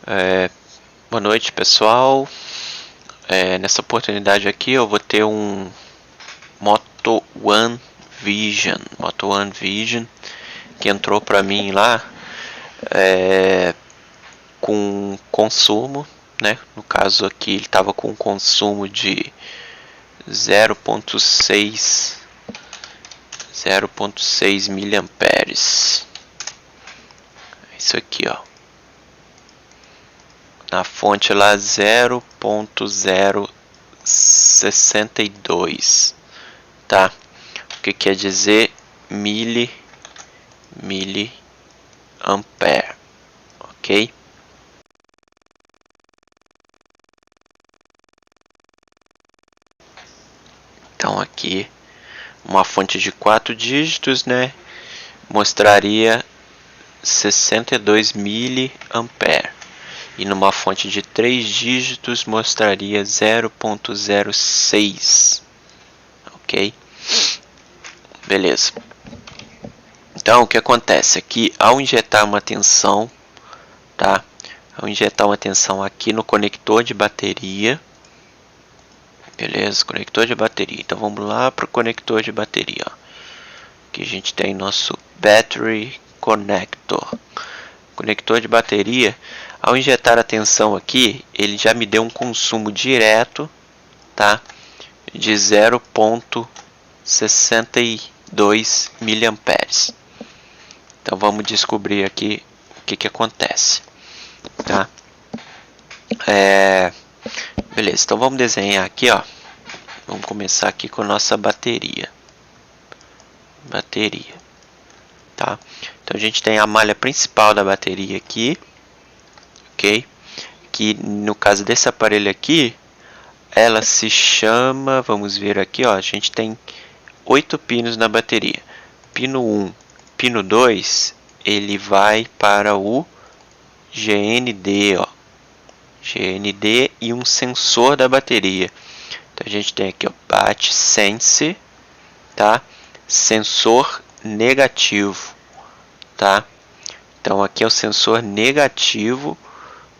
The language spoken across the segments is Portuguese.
Boa noite, pessoal. Nessa oportunidade aqui eu vou ter um Moto One Vision que entrou para mim lá com consumo, né? No caso aqui ele estava com consumo de 0.6 miliamperes. Isso aqui, ó. Na fonte lá 0.062, tá? O que quer dizer miliampere, ok? Então aqui uma fonte de 4 dígitos, né? Mostraria 62 miliampere. E numa fonte de 3 dígitos mostraria 0.06, ok? Beleza. Então o que acontece aqui, ao injetar uma tensão, tá? Ao injetar uma tensão aqui no conector de bateria, beleza? Conector de bateria. Então vamos lá para o conector de bateria, ó. Aqui a gente tem nosso battery connector. Conector de bateria. Ao injetar a tensão aqui, ele já me deu um consumo direto, tá? De 0.62 miliamperes. Então vamos descobrir aqui o que acontece, tá? Beleza, então vamos desenhar aqui, ó. Vamos começar aqui com a nossa bateria. Tá? Então a gente tem a malha principal da bateria aqui, ok? Que no caso desse aparelho aqui, ela se chama, vamos ver aqui, ó, a gente tem 8 pinos na bateria. Pino 1, pino 2, ele vai para o GND, ó. GND e um sensor da bateria. Então a gente tem aqui, ó, Bat Sense, tá? Sensor negativo, tá? Então aqui é o sensor negativo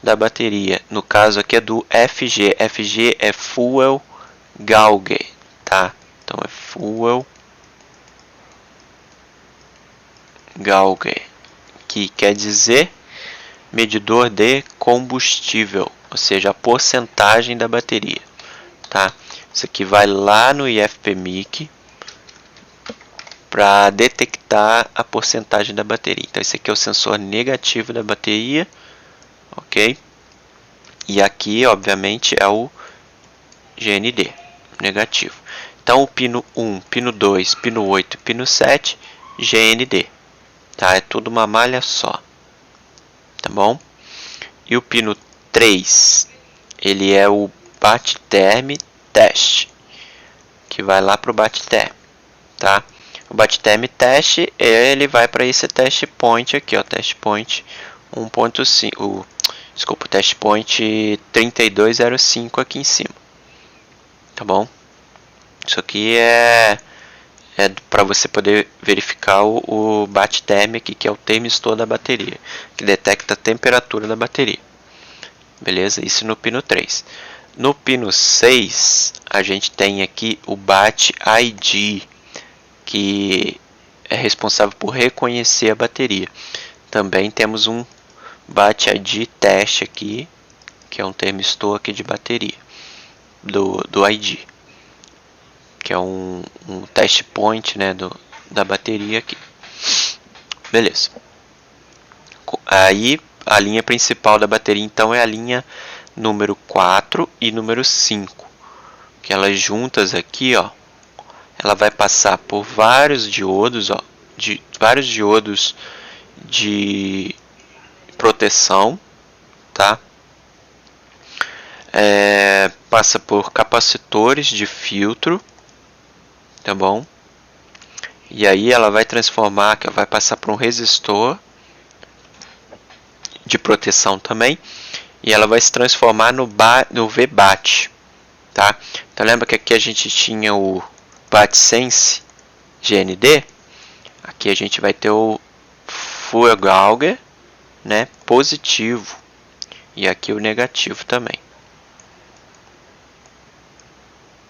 da bateria. No caso aqui é do FG. FG é Fuel Gauge, tá? Então é Fuel Gauge, que quer dizer medidor de combustível, ou seja, a porcentagem da bateria, tá? Isso aqui vai lá no IFPMIC para detectar a porcentagem da bateria. Então esse aqui é o sensor negativo da bateria, ok? E aqui, obviamente, é o GND negativo. Então o pino 1, pino 2, pino 8, pino 7, GND, tá? É tudo uma malha só, tá bom? E o pino 3, ele é o BAT-TERM teste, que vai lá para o BAT-TERM, tá? O BAT-TERM teste, ele vai para esse test point aqui, ó, test point 1.5, desculpa, test point 3205 aqui em cima, tá bom? Isso aqui é para você poder verificar o BAT-TERM aqui, que é o termistor da bateria, que detecta a temperatura da bateria. Beleza? Isso no pino 3. No pino 6, a gente tem aqui o BAT-ID, que é responsável por reconhecer a bateria. Também temos um BAT-ID teste aqui, que é um termistor aqui de bateria, do ID, que é um test point, né, da bateria aqui. Beleza. Aí a linha principal da bateria então é a linha número 4 e número 5, que elas juntas aqui, ó, ela vai passar por vários diodos, ó, vários diodos de proteção, tá? Passa por capacitores de filtro, tá bom? E aí ela vai transformar, que vai passar por um resistor de proteção também, e ela vai se transformar no VBAT, tá? Então lembra que aqui a gente tinha o BAT-Sense GND, aqui a gente vai ter o Fuel Gauge, né, positivo, E aqui o negativo também.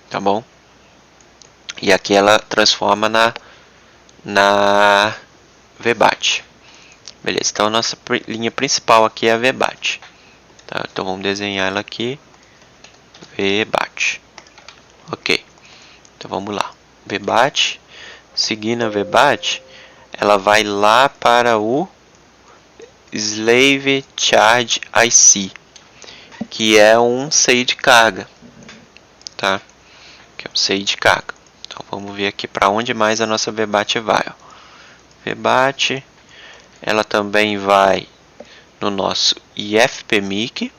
Tá bom? E aqui ela transforma na VBAT. Beleza, então a nossa linha principal aqui é a VBAT. Tá? Então vamos desenhar ela aqui. VBAT. Ok. Então vamos lá. VBAT. Seguindo a VBAT, ela vai lá para o Slave Charge IC, que é um CI de carga, tá? Que é um CI de carga. Então vamos ver aqui para onde mais a nossa VBAT vai. Ó. VBAT, ela também vai no nosso IFPMIC.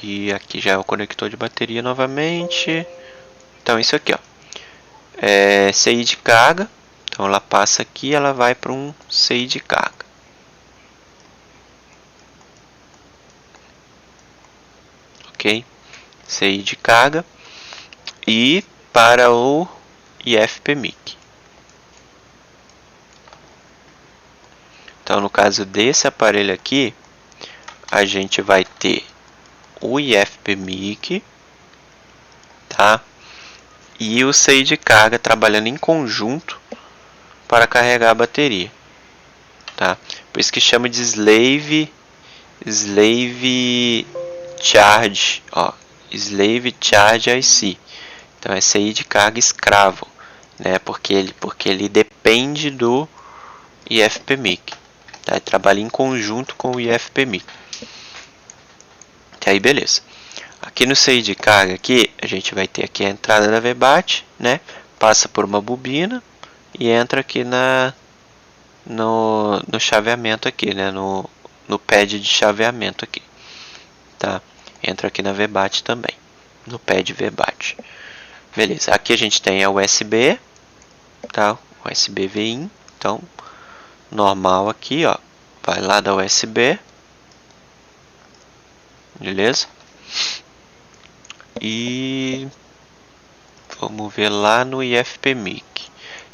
E aqui já é o conector de bateria novamente. Então isso aqui, ó, é CI de carga. Então ela passa aqui, ela vai para um CI de carga. Ok? CI de carga. E para o IFPMIC. Então no caso desse aparelho aqui, a gente vai ter o IFPMIC, tá? E o CI de carga trabalhando em conjunto para carregar a bateria, tá? Por isso que chama de slave charge, ó, slave charge IC. Então é CI de carga escravo, né? Porque ele depende do IFPMIC, tá? Ele trabalha em conjunto com o IFPMIC. Aí beleza. Aqui no CI de carga aqui, a gente vai ter aqui a entrada da VBAT, né? Passa por uma bobina e entra aqui no chaveamento aqui, né? No pad de chaveamento aqui, tá? Entra aqui na VBAT também, no pad VBAT. Beleza. Aqui a gente tem a USB, tá? USB VIN, então normal aqui, ó. Vai lá da USB. Beleza? E vamos ver lá no IFPMIC.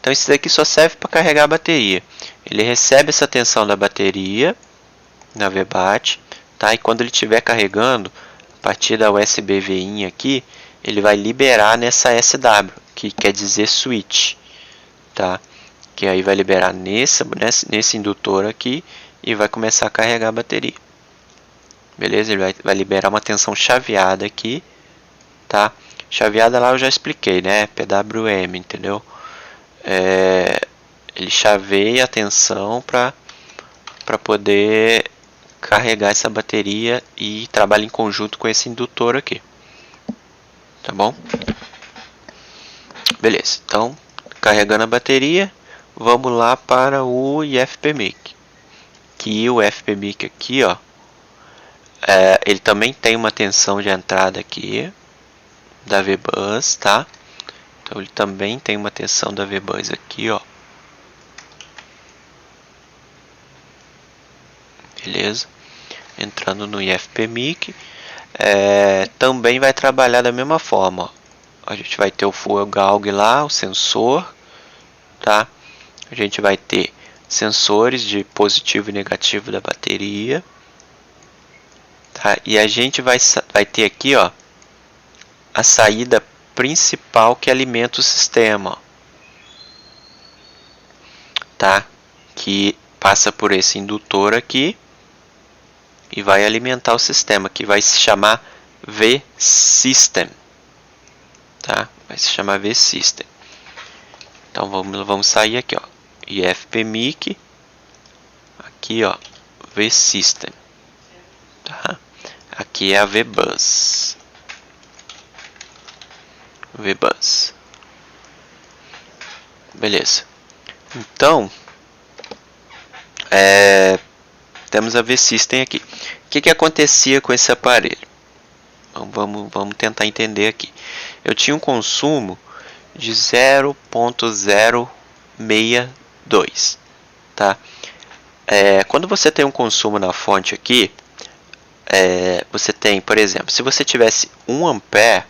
Então isso daqui só serve para carregar a bateria. Ele recebe essa tensão da bateria na VBAT, tá? E quando ele estiver carregando, a partir da USB VIN aqui, ele vai liberar nessa SW, que quer dizer switch, tá? Que aí vai liberar nesse indutor aqui e vai começar a carregar a bateria. Beleza? Ele vai liberar uma tensão chaveada aqui, tá? Chaveada lá eu já expliquei, né? PWM, entendeu? Ele chaveia a tensão para poder carregar essa bateria e trabalha em conjunto com esse indutor aqui, tá bom? Beleza, então carregando a bateria, vamos lá para o IFPMIC, que o IFPMIC aqui, ó, ele também tem uma tensão de entrada aqui da VBus, tá? Então ele também tem uma tensão da VBus aqui, ó. Beleza? Entrando no IFPMIC, também vai trabalhar da mesma forma, ó. A gente vai ter o fuel gauge lá, o sensor, tá? A gente vai ter sensores de positivo e negativo da bateria, tá? E a gente vai ter aqui, ó, a saída principal que alimenta o sistema, ó, tá? Que passa por esse indutor aqui e vai alimentar o sistema, que vai se chamar V-System, tá? Vai se chamar V-System. Então vamos sair aqui, ó, IFPMIC, aqui, ó, V-System, tá? Aqui é a VBus. VBus. Beleza. Então, temos a V-System aqui. O que acontecia com esse aparelho? Vamos tentar entender aqui. Eu tinha um consumo de 0.062, tá? Quando você tem um consumo na fonte aqui, você tem, por exemplo, se você tivesse 1 ampere,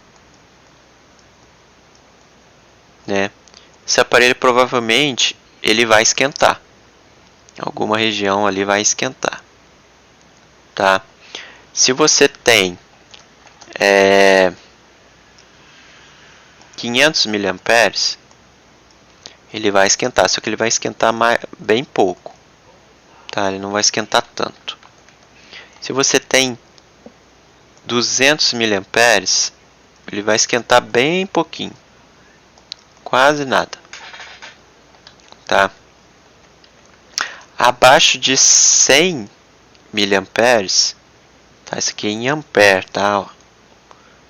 né, esse aparelho provavelmente ele vai esquentar. Alguma região ali vai esquentar, tá? Se você tem 500 mA, ele vai esquentar, só que ele vai esquentar bem pouco, tá? Ele não vai esquentar tanto. Se você tem 200 mA, ele vai esquentar bem pouquinho, quase nada, tá? Abaixo de 100 mA, tá? Isso aqui é em ampere, tá? Ó.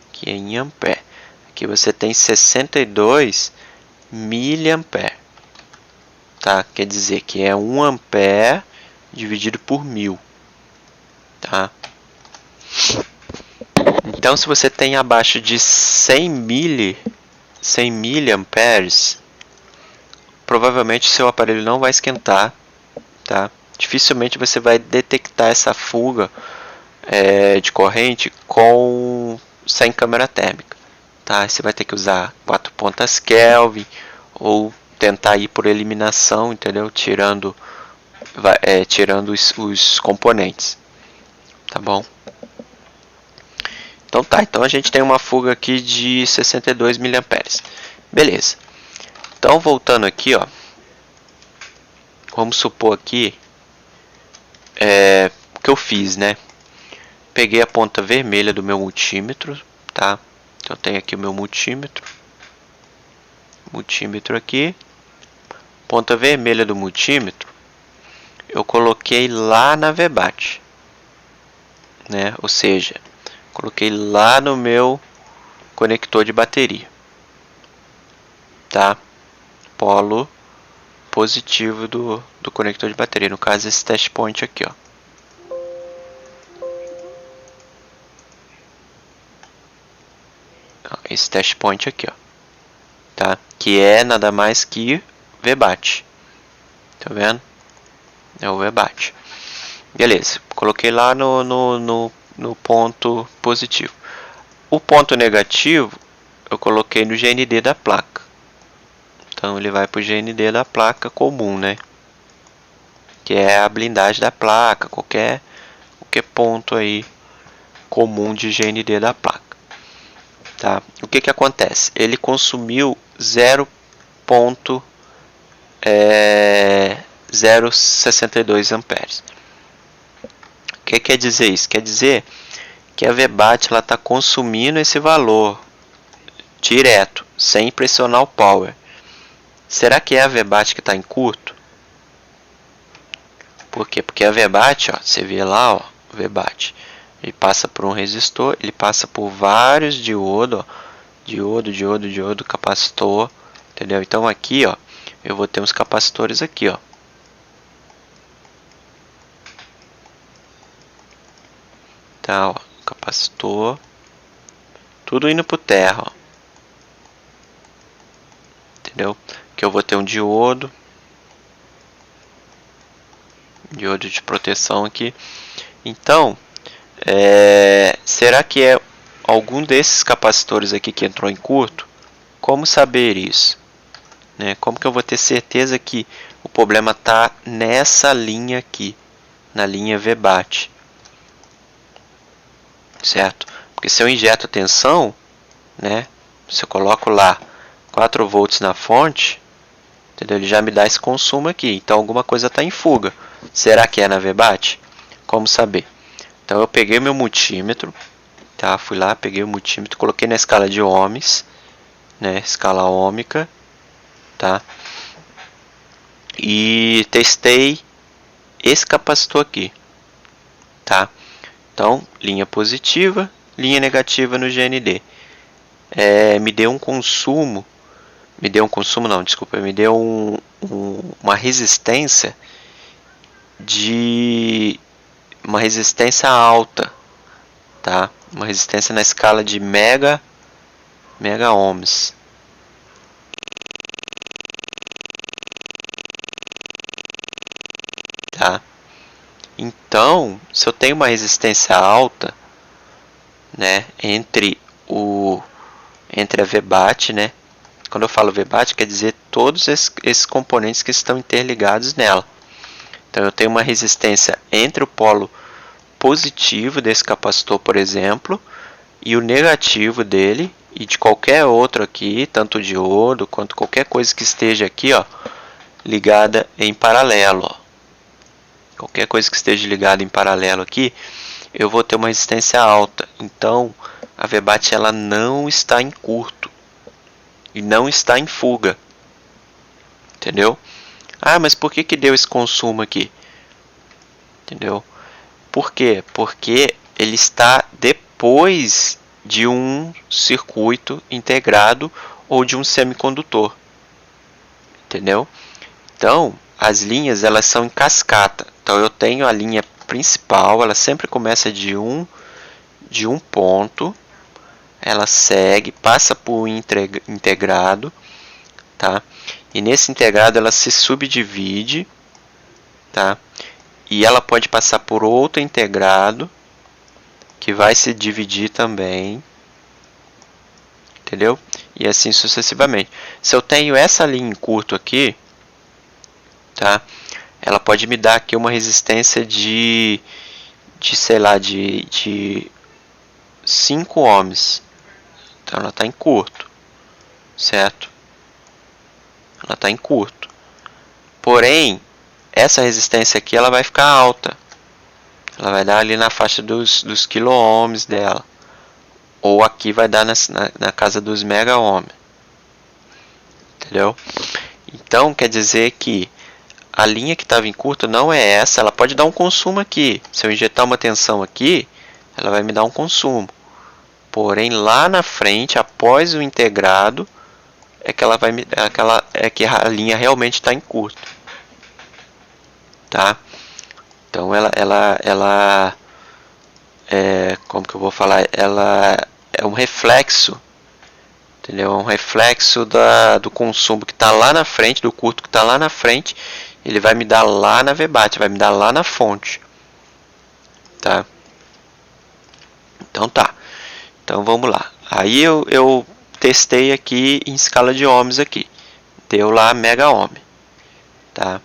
Aqui é em ampere. Aqui você tem 62 mA, tá? Quer dizer que é 1 ampere dividido por 1000, tá? Então, se você tem abaixo de 100 miliamperes, provavelmente seu aparelho não vai esquentar, tá? Dificilmente você vai detectar essa fuga de corrente sem câmera térmica, tá? Você vai ter que usar 4 pontas Kelvin ou tentar ir por eliminação, entendeu? Tirando os componentes, tá bom? Então tá, então a gente tem uma fuga aqui de 62 mA. Beleza. Então voltando aqui, ó. Vamos supor aqui o que eu fiz, né? Peguei a ponta vermelha do meu multímetro, tá? Então tem aqui o meu multímetro. Multímetro aqui. Ponta vermelha do multímetro eu coloquei lá na VBAT, né? Ou seja, coloquei lá no meu conector de bateria, tá? Polo positivo do conector de bateria, no caso esse test point aqui, ó. Esse test point aqui, ó, tá? Que é nada mais que VBAT, tá vendo? É o VBAT. Beleza, coloquei lá no ponto positivo. O ponto negativo eu coloquei no GND da placa. Então ele vai para o GND da placa comum, né? Que é a blindagem da placa, qualquer ponto aí comum de GND da placa. Tá? O que acontece? Ele consumiu 0,062 amperes. O que quer dizer isso? Quer dizer que a VBAT está consumindo esse valor direto, sem pressionar o power. Será que é a VBAT que está em curto? Por quê? Porque a VBAT, ó, você vê lá, ó, VBAT, ele passa por um resistor, ele passa por vários diodos, ó, diodo, capacitor, entendeu? Então aqui, ó, eu vou ter uns capacitores aqui, ó. Tá, ó, capacitor, tudo indo pro terra, ó. Entendeu? Que eu vou ter um diodo de proteção aqui. Então, será que é algum desses capacitores aqui que entrou em curto? Como saber isso? Né? Como que eu vou ter certeza que o problema está nessa linha aqui, na linha VBAT? Certo? Porque se eu injeto tensão, né? Se eu coloco lá 4 volts na fonte, entendeu? Ele já me dá esse consumo aqui. Então alguma coisa está em fuga. Será que é na VBAT? Como saber? Então eu peguei meu multímetro, tá? Fui lá, peguei o multímetro, coloquei na escala de ohms, né? Escala ôhmica, tá? E testei esse capacitor aqui, tá? Então linha positiva, linha negativa no GND. Me deu um consumo. Me deu uma resistência alta, tá? Uma resistência na escala de mega ohms, tá? Então, se eu tenho uma resistência alta, né, entre a VBAT, né? Quando eu falo VBAT, quer dizer todos esses componentes que estão interligados nela. Então eu tenho uma resistência entre o polo positivo desse capacitor, por exemplo, e o negativo dele, e de qualquer outro aqui, tanto o diodo quanto qualquer coisa que esteja aqui, ó, ligada em paralelo. Ó. Qualquer coisa que esteja ligada em paralelo aqui, eu vou ter uma resistência alta. Então, a VBAT ela não está em curto e não está em fuga. Entendeu? Ah, mas por que deu esse consumo aqui? Entendeu? Por quê? Porque ele está depois de um circuito integrado ou de um semicondutor. Entendeu? Então, as linhas elas são em cascata. Então, eu tenho a linha principal, ela sempre começa de um ponto, ela segue, passa por um integrado, tá? E nesse integrado ela se subdivide, tá? E ela pode passar por outro integrado que vai se dividir também, entendeu? E assim sucessivamente. Se eu tenho essa linha em curto aqui, tá? Ela pode me dar aqui uma resistência de sei lá, de 5 ohms. Então ela está em curto, certo? Ela está em curto. Porém, essa resistência aqui ela vai ficar alta. Ela vai dar ali na faixa dos quilo-ohms dela. Ou aqui vai dar na casa dos mega-ohms. Entendeu? Então, quer dizer que a linha que estava em curto não é essa. Ela pode dar um consumo aqui. Se eu injetar uma tensão aqui, ela vai me dar um consumo. Porém, lá na frente, após o integrado, é que que a linha realmente está em curto, tá? Então ela como que eu vou falar? Ela é um reflexo, entendeu? É um reflexo do consumo que está lá na frente, do curto que está lá na frente. Ele vai me dar lá na VBAT, vai me dar lá na fonte, tá? Então tá. Então vamos lá. Aí eu testei aqui em escala de ohms aqui. Deu lá mega ohm. Tá?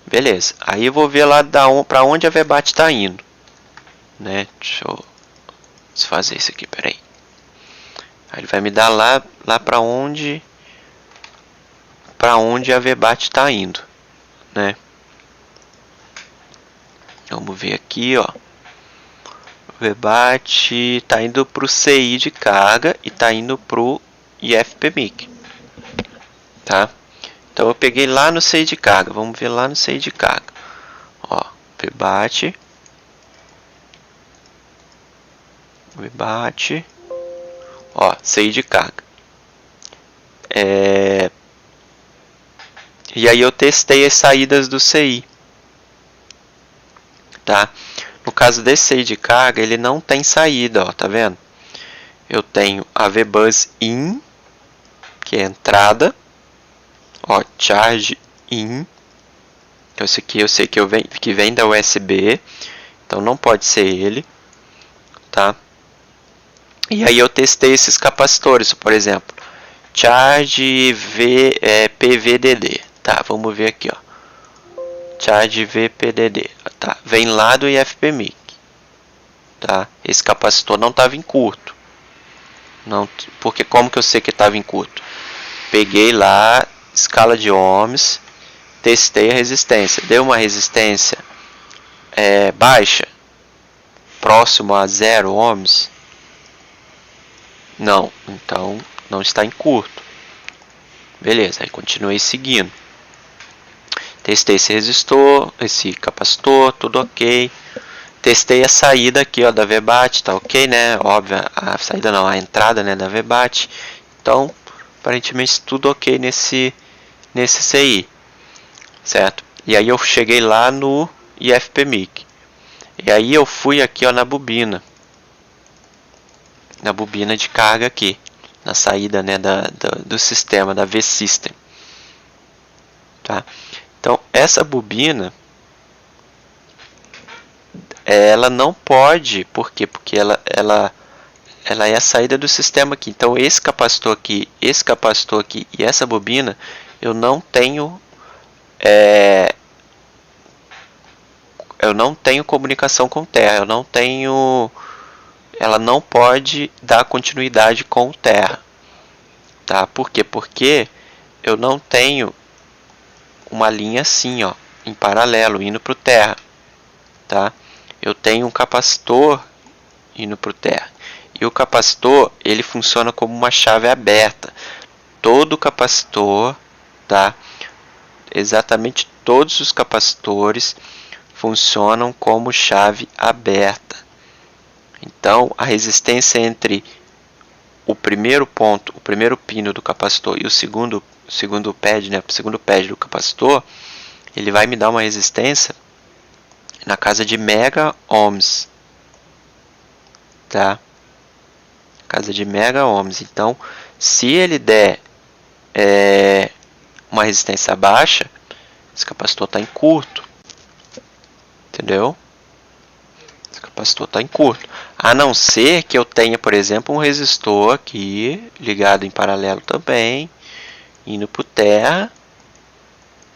Beleza. Aí eu vou ver lá para onde a VBAT está indo. Né? Deixa eu desfazer isso aqui, peraí. Aí ele vai me dar lá para onde a VBAT está indo. Né? Vamos ver aqui, ó. O VBAT está indo para o CI de carga e está indo para o IFPMIC. Tá? Então eu peguei lá no CI de carga. Vamos ver lá no CI de carga. Ó, VBAT. Ó, CI de carga. E aí eu testei as saídas do CI. Tá? No caso desse CI de carga, ele não tem saída, ó, tá vendo? Eu tenho a VBus in, que é a entrada, ó, charge in. Então esse aqui eu sei que vem da USB, então não pode ser ele, tá? E aí eu testei esses capacitores, por exemplo, charge PVDD, tá? Vamos ver aqui, ó. Charge VPDD, tá? Vem lá do IFPMIC, tá? Esse capacitor não estava em curto, não, porque como que eu sei que estava em curto? Peguei lá escala de ohms, testei a resistência, deu uma resistência baixa, próximo a 0 ohms, não, então não está em curto, beleza? Aí continuei seguindo. Testei esse resistor, esse capacitor, tudo ok. Testei a saída aqui, ó, da VBAT, tá ok, né? Óbvio, a saída não, a entrada, né, da VBAT. Então, aparentemente tudo ok nesse CI, certo? E aí eu cheguei lá no IFPMIC. E aí eu fui aqui, ó, na bobina de carga aqui, na saída, né, do sistema, da V-System, tá? Então, essa bobina, ela não pode, por quê? Porque ela é a saída do sistema aqui. Então, esse capacitor aqui e essa bobina, eu não tenho eu não tenho comunicação com terra, ela não pode dar continuidade com terra, tá? Por quê? Porque eu não tenho uma linha assim, ó, em paralelo, indo para o terra, tá? Eu tenho um capacitor indo para o terra. E o capacitor, ele funciona como uma chave aberta. Todo capacitor, tá? Exatamente todos os capacitores funcionam como chave aberta. Então, a resistência entre o primeiro ponto, o primeiro pino do capacitor e o segundo pad, né, o segundo pad do capacitor, ele vai me dar uma resistência na casa de mega ohms, tá? Casa de mega ohms. Então, se ele der uma resistência baixa, esse capacitor está em curto, entendeu? Esse capacitor está em curto. A não ser que eu tenha, por exemplo, um resistor aqui ligado em paralelo também, indo para o terra,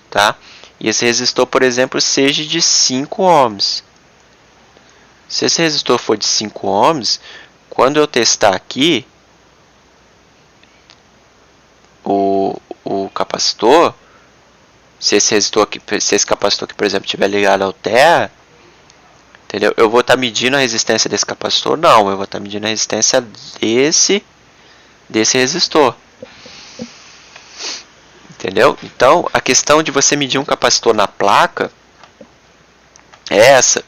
tá? E esse resistor, por exemplo, seja de 5 ohms. Se esse resistor for de 5 ohms, quando eu testar aqui o capacitor, se esse capacitor aqui, por exemplo, estiver ligado ao terra, entendeu? Eu vou estar medindo a resistência desse capacitor? Não, eu vou estar medindo a resistência desse resistor. Entendeu? Então, a questão de você medir um capacitor na placa é essa.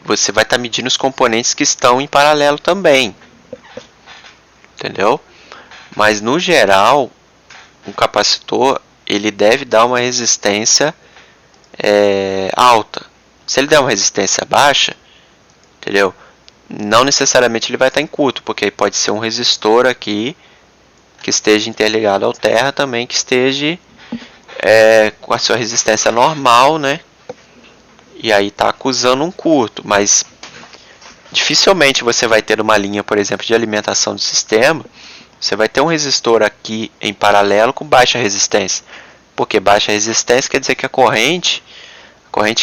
Você vai estar medindo os componentes que estão em paralelo também. Entendeu? Mas, no geral, um capacitor ele deve dar uma resistência alta. Se ele der uma resistência baixa, entendeu? Não necessariamente ele vai estar em curto, porque pode ser um resistor aqui que esteja interligado ao terra também, que esteja com a sua resistência normal, né? E aí está acusando um curto, mas dificilmente você vai ter uma linha, por exemplo, de alimentação do sistema. Você vai ter um resistor aqui em paralelo com baixa resistência. Porque baixa resistência quer dizer que a corrente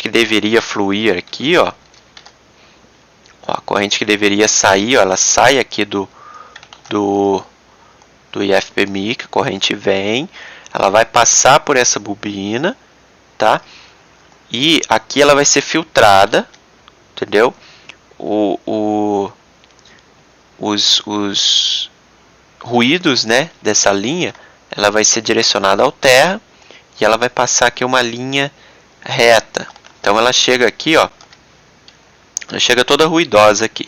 que deveria fluir aqui, ó, a corrente que deveria sair, ó, ela sai aqui do IFPMI, que a corrente vem, ela vai passar por essa bobina, tá? E aqui ela vai ser filtrada, entendeu? Os ruídos, né, dessa linha, ela vai ser direcionada ao terra e ela vai passar aqui uma linha reta. Então ela chega aqui, ó, ela chega toda ruidosa aqui,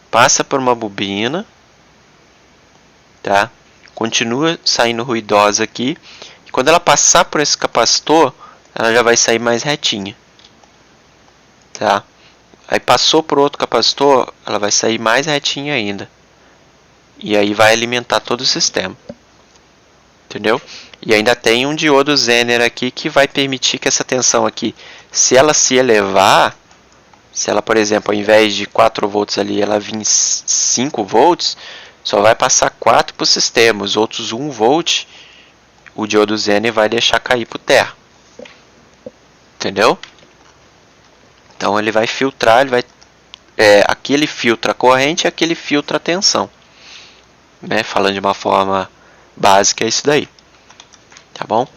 passa por uma bobina, tá? Continua saindo ruidosa aqui. E quando ela passar por esse capacitor, ela já vai sair mais retinha, tá? Aí passou por outro capacitor, ela vai sair mais retinha ainda. E aí vai alimentar todo o sistema. Entendeu? E ainda tem um diodo Zener aqui que vai permitir que essa tensão aqui, se ela se elevar, se ela, por exemplo, ao invés de 4 volts ali, ela vir 5 volts, só vai passar 4 para o sistema. Os outros 1 volt, o diodo Zener vai deixar cair para o terra. Entendeu? Então ele vai filtrar, aqui ele filtra a corrente e aqui ele filtra a tensão. Né? Falando de uma forma básica, é isso daí. Tá bom?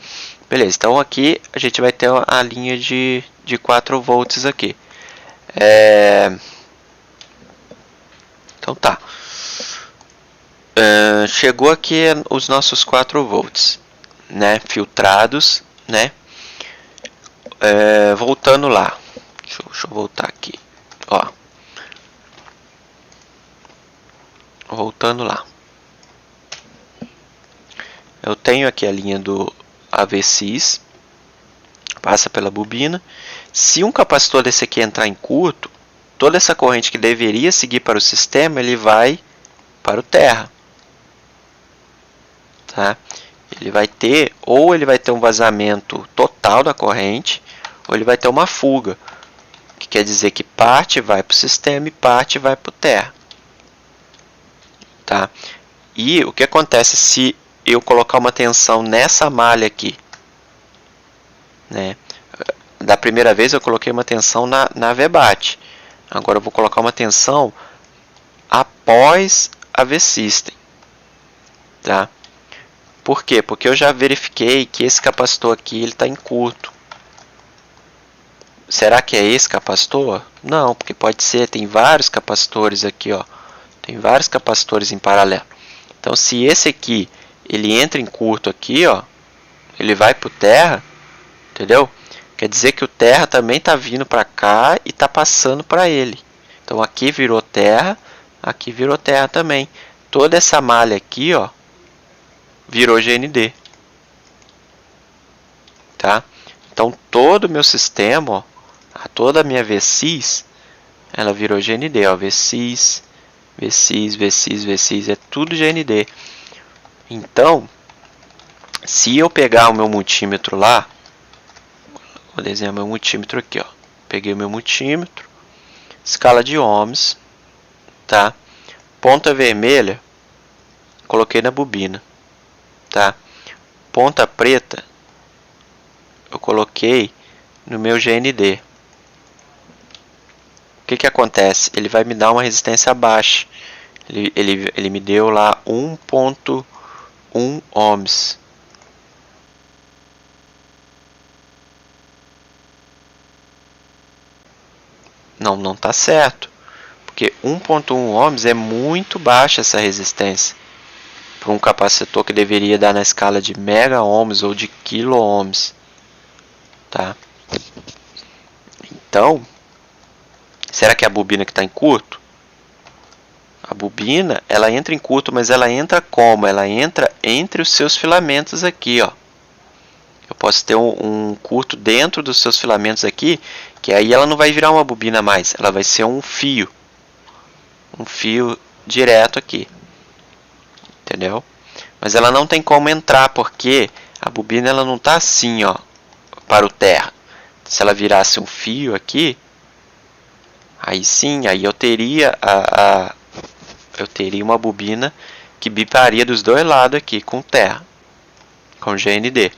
Beleza, então aqui a gente vai ter a linha de 4 volts aqui. Então tá. Chegou aqui os nossos 4 volts, né? Filtrados, né? Voltando lá. Deixa eu voltar aqui. Ó. Voltando lá. Eu tenho aqui a linha do AVCIS, passa pela bobina. Se um capacitor desse aqui entrar em curto, toda essa corrente que deveria seguir para o sistema, ele vai para o terra. Tá? Ele vai ter um vazamento total da corrente, ou ele vai ter uma fuga, que quer dizer que parte vai para o sistema e parte vai para o terra. Tá? E o que acontece se eu colocar uma tensão nessa malha aqui, né? Da primeira vez eu coloquei uma tensão na VBAT. Agora eu vou colocar uma tensão após a V-System. Tá? Por quê? Porque eu já verifiquei que esse capacitor aqui está em curto. Será que é esse capacitor? Não, porque pode ser, tem vários capacitores aqui, ó. Tem vários capacitores em paralelo. Então, se esse aqui, ele entra em curto aqui, ó, ele vai para o terra, entendeu? Quer dizer que o terra também está vindo para cá e está passando para ele. Então, aqui virou terra também. Toda essa malha aqui, ó, virou GND. Tá? Então, todo o meu sistema, ó, toda a minha VSIS, ela virou GND, ó, VSIS, é tudo GND. Então, se eu pegar o meu multímetro lá, vou desenhar meu multímetro aqui, ó. Peguei o meu multímetro, escala de ohms, tá? Ponta vermelha, coloquei na bobina, tá? Ponta preta, eu coloquei no meu GND. O que acontece? Ele vai me dar uma resistência baixa. Ele me deu lá 1.1 ohms. Não está certo. Porque 1.1 ohms é muito baixa essa resistência. Para um capacitor que deveria dar na escala de mega ohms ou de quilo ohms. Tá? Então, será que é a bobina que está em curto? A bobina, ela entra em curto, mas ela entra como? Ela entra entre os seus filamentos aqui, ó. Eu posso ter um curto dentro dos seus filamentos aqui, que aí ela não vai virar uma bobina mais, ela vai ser um fio direto aqui, entendeu? Mas ela não tem como entrar, porque a bobina ela não está assim, ó, para o terra. Se ela virasse um fio aqui, aí sim, aí eu teria uma bobina que biparia dos dois lados aqui com terra, com GND.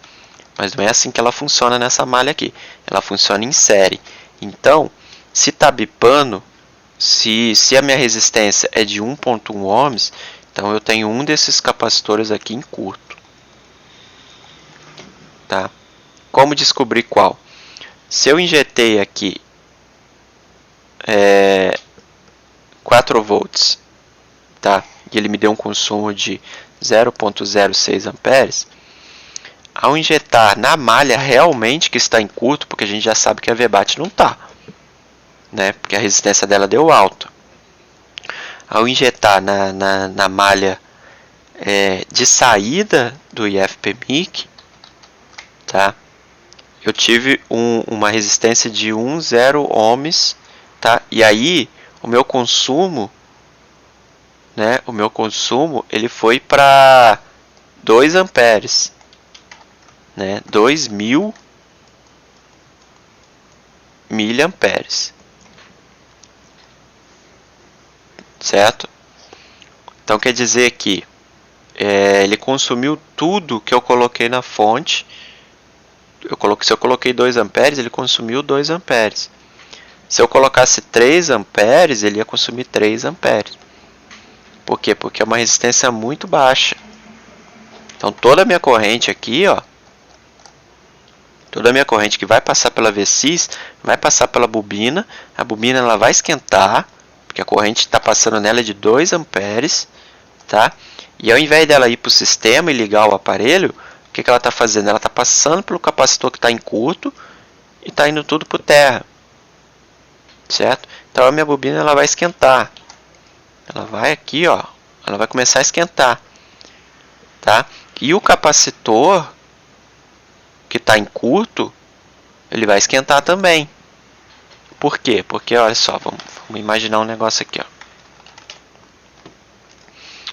Mas não é assim que ela funciona nessa malha aqui. Ela funciona em série. Então, se está bipando, se a minha resistência é de 1.1 ohms, então eu tenho um desses capacitores aqui em curto. Tá? Como descobrir qual? Se eu injetei aqui 4 volts, tá? E ele me deu um consumo de 0.06 amperes, ao injetar na malha realmente que está em curto, porque a gente já sabe que a VBAT não está, né? Porque a resistência dela deu alta. Ao injetar na malha de saída do IFPMIC, tá? Eu tive uma resistência de 1,0 ohms, tá? E aí o meu consumo, né? O meu consumo ele foi para 2 amperes, né? 2000 miliamperes, certo? Então quer dizer que ele consumiu tudo que eu coloquei na fonte. Se eu coloquei 2 amperes, ele consumiu 2 amperes. Se eu colocasse 3 amperes, ele ia consumir 3 amperes. Por quê? Porque é uma resistência muito baixa. Então toda a minha corrente aqui, ó, toda a minha corrente que vai passar pela VSIS, vai passar pela bobina. A bobina ela vai esquentar, porque a corrente está passando nela de 2 amperes, tá? E ao invés dela ir para o sistema e ligar o aparelho, o que ela está fazendo? Ela está passando pelo capacitor que está em curto e está indo tudo para o terra, certo? Então a minha bobina ela vai esquentar. Ela vai aqui, ó, ela vai começar a esquentar, tá? E o capacitor que está em curto, ele vai esquentar também. Por quê? Porque, olha só, vamos imaginar um negócio aqui, ó.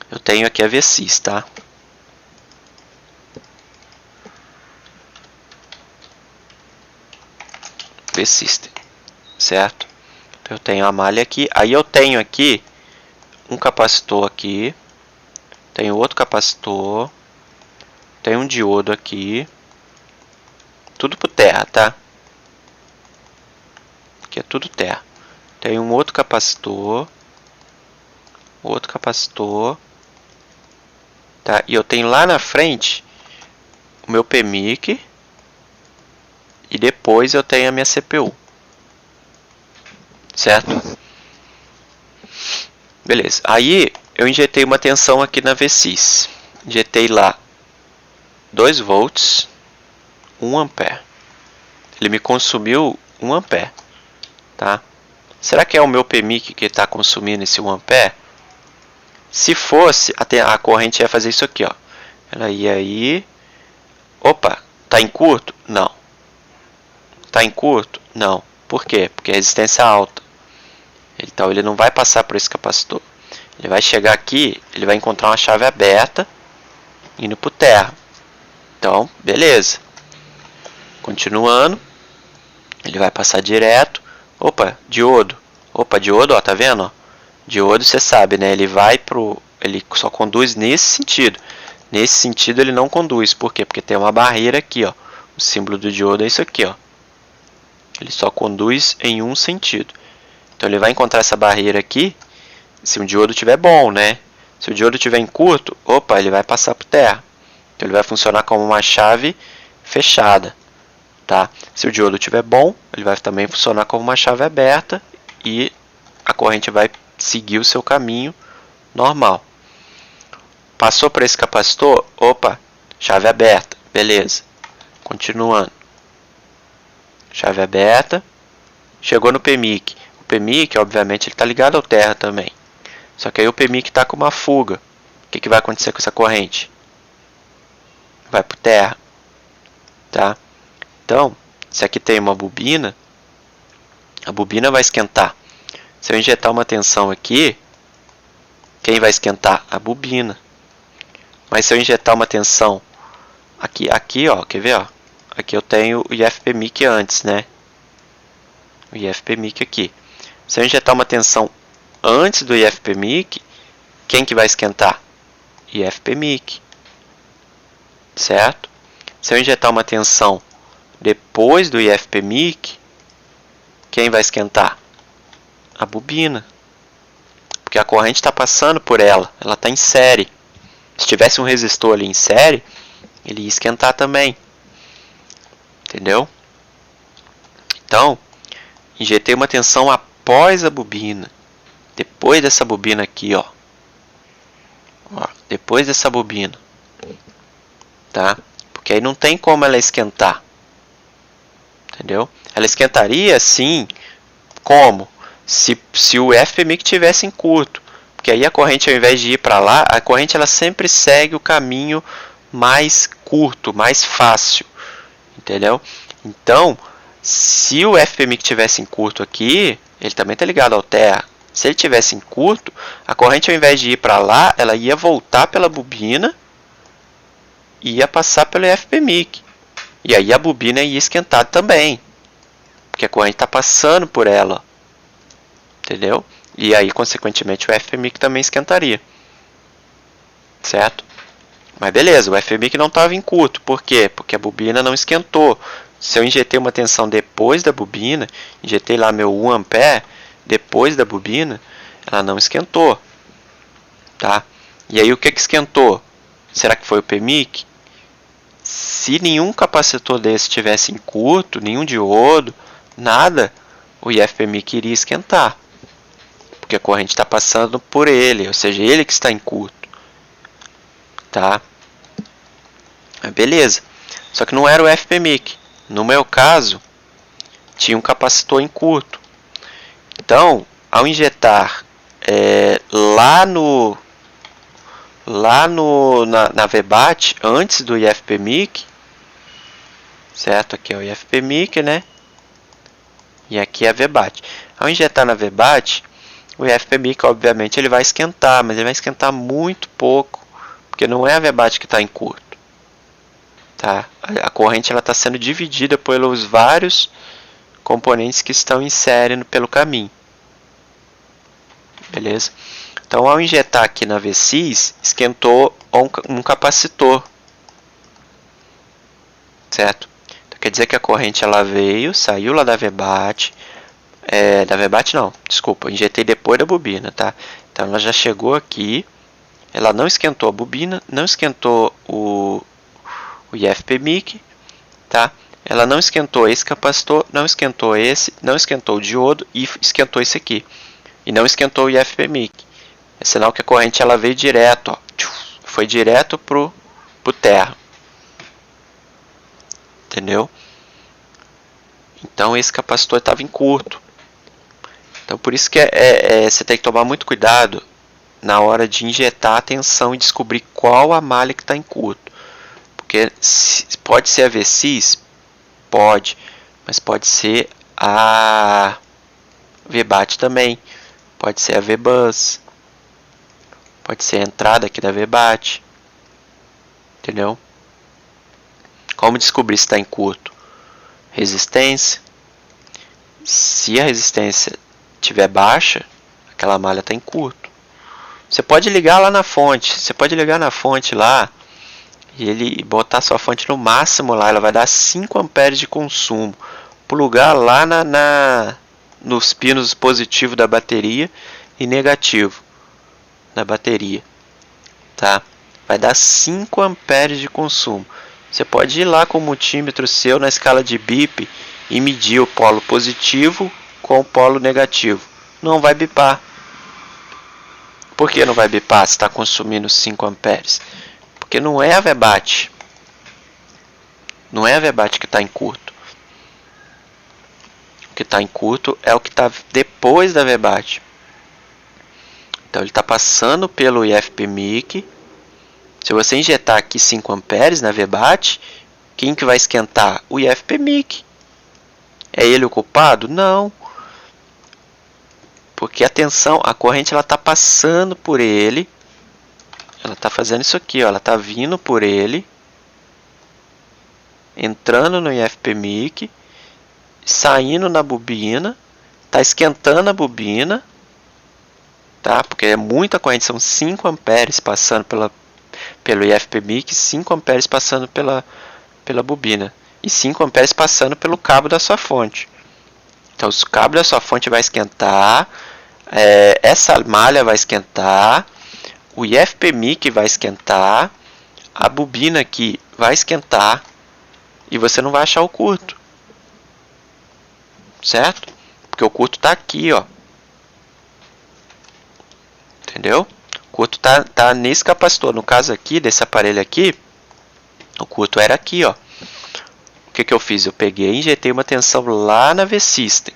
Eu tenho aqui a VSIS, tá? V-System, certo? Então, eu tenho a malha aqui, aí eu tenho aqui um capacitor aqui, tenho outro capacitor, tenho um diodo aqui, tudo por terra, tá? Aqui é tudo terra. Tem um outro capacitor. Tá? E eu tenho lá na frente o meu PMIC. E depois eu tenho a minha CPU. Certo? Beleza. Aí eu injetei uma tensão aqui na VSys. Injetei lá 2 volts, 1 ampere. Ele me consumiu 1 ampere. Tá? Será que é o meu PMIC que está consumindo esse 1 ampere? Se fosse, a corrente ia fazer isso aqui, ó. Ela ia aí. Opa, tá em curto? Não. Tá em curto? Não. Por quê? Porque a resistência é alta. Então ele não vai passar por esse capacitor. Ele vai chegar aqui, ele vai encontrar uma chave aberta indo para o terra. Então, beleza. Continuando, ele vai passar direto. Opa, diodo. Opa, diodo, ó, tá vendo? Ó? Diodo, você sabe, né? Ele só conduz nesse sentido. Nesse sentido ele não conduz. Por quê? Porque tem uma barreira aqui, ó. O símbolo do diodo é isso aqui, ó. Ele só conduz em um sentido. Então ele vai encontrar essa barreira aqui, se o diodo estiver bom, né? Se o diodo estiver em curto, opa, ele vai passar por terra. Então ele vai funcionar como uma chave fechada, tá? Se o diodo estiver bom, ele vai também funcionar como uma chave aberta e a corrente vai seguir o seu caminho normal. Passou por esse capacitor, opa, chave aberta, beleza. Continuando. Chave aberta, chegou no PMIC. O PMIC, obviamente, ele está ligado ao terra também. Só que aí o PMIC está com uma fuga. O que vai acontecer com essa corrente? Vai para o terra. Tá? Então, se aqui tem uma bobina, a bobina vai esquentar. Se eu injetar uma tensão aqui, quem vai esquentar? A bobina. Mas se eu injetar uma tensão aqui, ó, quer ver? Ó? Aqui eu tenho o IFPMIC antes, né? O IFPMIC aqui. Se eu injetar uma tensão antes do IFPMIC, quem que vai esquentar? IFPMIC. Certo? Se eu injetar uma tensão depois do IFPMIC, quem vai esquentar? A bobina. Porque a corrente está passando por ela. Ela está em série. Se tivesse um resistor ali em série, ele ia esquentar também. Entendeu? Então, injetei uma tensão após a bobina. Depois dessa bobina aqui, ó. Depois dessa bobina. Tá? Porque aí não tem como ela esquentar. Entendeu? Ela esquentaria, sim. Como? Se o FPMIC tivesse em curto. Porque aí a corrente, ao invés de ir para lá, a corrente ela sempre segue o caminho mais curto, mais fácil. Entendeu? Então, se o FPMIC tivesse em curto aqui, ele também está ligado ao terra. Se ele tivesse em curto, a corrente, ao invés de ir para lá, ela ia voltar pela bobina e ia passar pelo FPMIC. E aí a bobina ia esquentar também. Porque a corrente está passando por ela. Entendeu? E aí, consequentemente, o FPMIC também esquentaria. Certo? Mas beleza, o FPMIC não estava em curto. Por quê? Porque a bobina não esquentou. Se eu injetei uma tensão depois da bobina, injetei lá meu 1 ampere, depois da bobina, ela não esquentou. Tá? E aí o que esquentou? Será que foi o PMIC? Se nenhum capacitor desse tivesse em curto, nenhum diodo, nada, o IFPMIC iria esquentar. Porque a corrente está passando por ele, ou seja, ele que está em curto. Tá? Beleza. Só que não era o FPMIC. No meu caso, tinha um capacitor em curto. Então, ao injetar na VBAT, antes do IFPMIC, certo? Aqui é o IFPMIC, né? E aqui é a VBAT. Ao injetar na VBAT, o IFPMIC, obviamente, ele vai esquentar, mas ele vai esquentar muito pouco, porque não é a VBAT que está em curto. Tá? A corrente está sendo dividida pelos vários componentes que estão em série pelo caminho. Beleza? Então, ao injetar aqui na VSys, esquentou um capacitor. Certo? Então, quer dizer que a corrente ela veio, saiu lá da VBAT, Da VBAT não, desculpa, eu injetei depois da bobina, tá? Então ela já chegou aqui, ela não esquentou a bobina, não esquentou o IFP-MIC, tá? Ela não esquentou esse capacitor, não esquentou esse, não esquentou o diodo e esquentou esse aqui. E não esquentou o IFP-MIC. É sinal que a corrente ela veio direto, ó, foi direto pro terra. Entendeu? Então esse capacitor estava em curto. Então por isso que você tem que tomar muito cuidado na hora de injetar a tensão e descobrir qual a malha que está em curto. Porque pode ser a V6, pode, mas pode ser a VBAT também, pode ser a VBus, pode ser a entrada aqui da VBAT, entendeu? Como descobrir se está em curto? Resistência. Se a resistência estiver baixa, aquela malha está em curto. Você pode ligar lá na fonte, você pode ligar na fonte lá e ele botar sua fonte no máximo lá, ela vai dar 5 amperes de consumo. Plugar lá nos pinos positivo da bateria e negativo da bateria, tá? Vai dar 5 amperes de consumo. Você pode ir lá com o multímetro seu na escala de bip e medir o polo positivo com o polo negativo. Não vai bipar. Por que não vai bipar se está consumindo 5 amperes? Porque não é a VBAT. Não é a VBAT que está em curto. O que está em curto é o que está depois da VBAT. Então ele está passando pelo IFP-MIC. Se você injetar aqui 5 amperes na VBAT, quem que vai esquentar? O IFP-MIC. É ele o culpado? Não. Porque a corrente está passando por ele. Ela está fazendo isso aqui, ó, ela está vindo por ele, entrando no IFP-MIC, saindo na bobina, está esquentando a bobina, tá? Porque é muita corrente, são 5 amperes passando pelo IFP-MIC, 5 amperes passando pela bobina e 5 amperes passando pelo cabo da sua fonte. Então o cabo da sua fonte vai esquentar, essa malha vai esquentar, o IFP-MIC vai esquentar, a bobina aqui vai esquentar e você não vai achar o curto, certo? Porque o curto está aqui, ó. Entendeu? O curto tá nesse capacitor. No caso aqui, desse aparelho aqui, o curto era aqui, ó. O que eu fiz? Eu peguei e injetei uma tensão lá na V-System,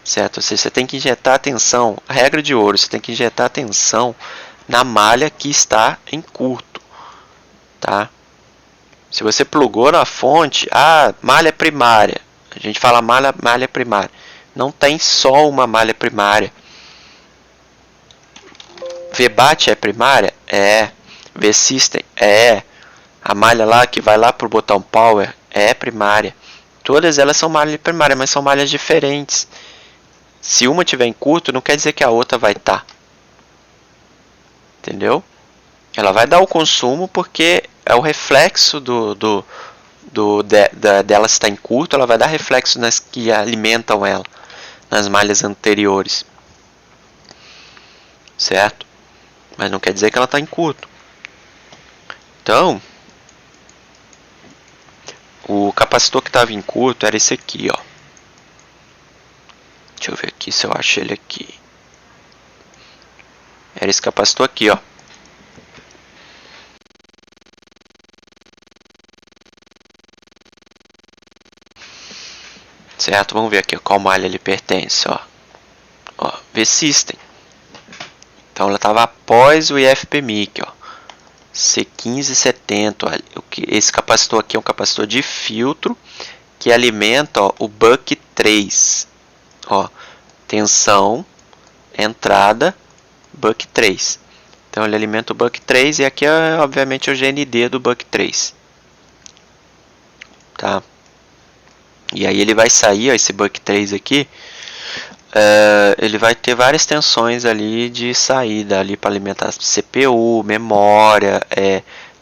certo? Ou seja, você tem que injetar a tensão, a regra de ouro, você tem que injetar a tensão na malha que está em curto, tá? Se você plugou na fonte, malha primária, a gente fala malha primária, não tem só uma malha primária. VBAT é primária? É. V-System? É. A malha lá que vai lá pro botão Power é primária. Todas elas são malha primária, mas são malhas diferentes. Se uma tiver em curto, não quer dizer que a outra vai estar. Entendeu? Ela vai dar o consumo porque é o reflexo dela estar em curto, ela vai dar reflexo nas que alimentam ela, nas malhas anteriores. Certo? Mas não quer dizer que ela está em curto. Então, o capacitor que estava em curto era esse aqui, ó. Deixa eu ver aqui se eu acho ele aqui. Era esse capacitor aqui, ó. Certo? Vamos ver aqui qual malha ele pertence, ó. Ó, V-System. Então ela estava após o IFP-MIC, ó. C1570, ó. Esse capacitor aqui é um capacitor de filtro que alimenta, ó, o buck 3. Ó, tensão, entrada, buck 3. Então ele alimenta o buck 3 e aqui é obviamente o GND do buck 3. Tá? E aí ele vai sair, ó, esse buck 3 aqui, ele vai ter várias tensões ali de saída ali para alimentar CPU, memória,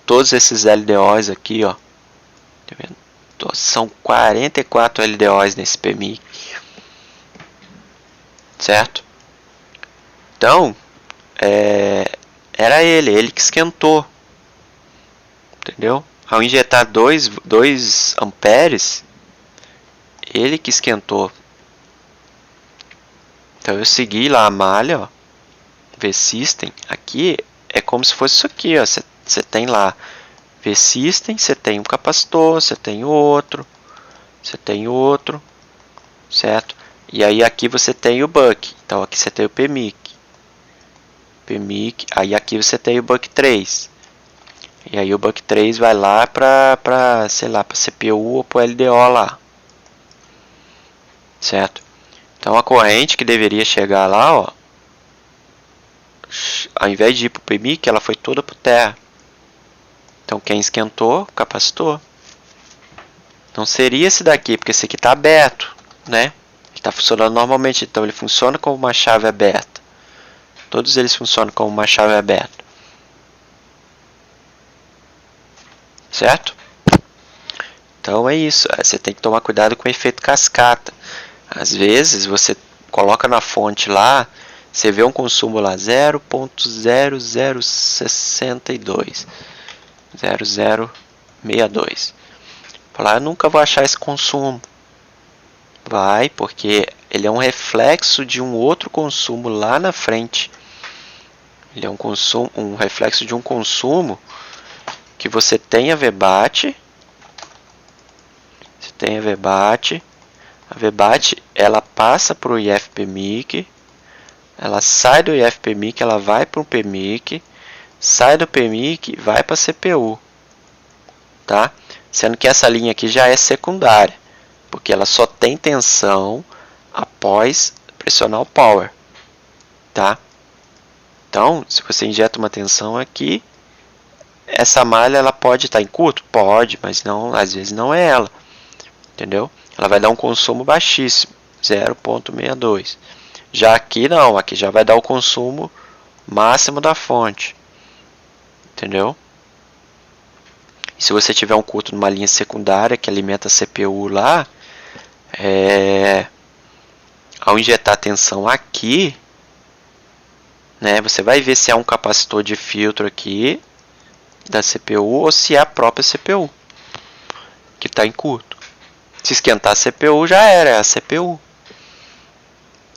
todos esses LDOs aqui, ó. Tá vendo? São 44 LDOs nesse PMIC. certo? Então, era ele que esquentou, entendeu? Ao injetar 2 amperes, ele que esquentou. Então eu segui lá a malha, ó, V-System, aqui é como se fosse isso aqui, ó. Você tem lá V-System, você tem um capacitor, você tem outro, certo? E aí aqui você tem o buck, então aqui você tem o PMIC, aí aqui você tem o buck 3, e aí o buck 3 vai lá para sei lá, para CPU ou para LDO lá, certo? Então a corrente que deveria chegar lá, ó, ao invés de ir para o PMIC, ela foi toda para o terra. Então quem esquentou, capacitor. Não seria esse daqui, porque esse aqui está aberto, né? Está funcionando normalmente, então ele funciona como uma chave aberta. Todos eles funcionam como uma chave aberta. Certo? Então é isso. Você tem que tomar cuidado com o efeito cascata. Às vezes você coloca na fonte lá, você vê um consumo lá 0.0062. 0062. Falar, eu nunca vou achar esse consumo. Vai, porque ele é um reflexo de um outro consumo lá na frente. Ele é um reflexo de um consumo que você tem a VBAT. Você tem a VBAT. A VBAT ela passa para o IFPMIC. Ela sai do IFPMIC, ela vai para o PMIC. Sai do PMIC, vai para a CPU. Tá? Sendo que essa linha aqui já é secundária, porque ela só tem tensão após pressionar o power, tá? Então, se você injeta uma tensão aqui, essa malha ela pode estar em curto? Pode, mas não, às vezes não é ela, entendeu? Ela vai dar um consumo baixíssimo, 0.62. Já aqui não, aqui já vai dar o consumo máximo da fonte, entendeu? E se você tiver um curto numa linha secundária que alimenta a CPU lá, ao injetar tensão aqui, né, você vai ver se é um capacitor de filtro aqui da CPU ou se é a própria CPU que está em curto. Se esquentar a CPU já era, é a CPU.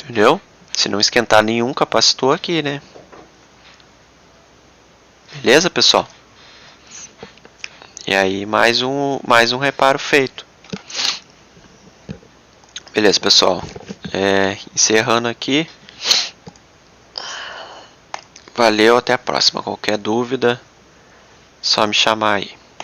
Entendeu? Se não esquentar nenhum capacitor aqui, né? Beleza, pessoal? E aí mais um reparo feito. Beleza, pessoal. Encerrando aqui. Valeu, até a próxima. Qualquer dúvida, só me chamar aí.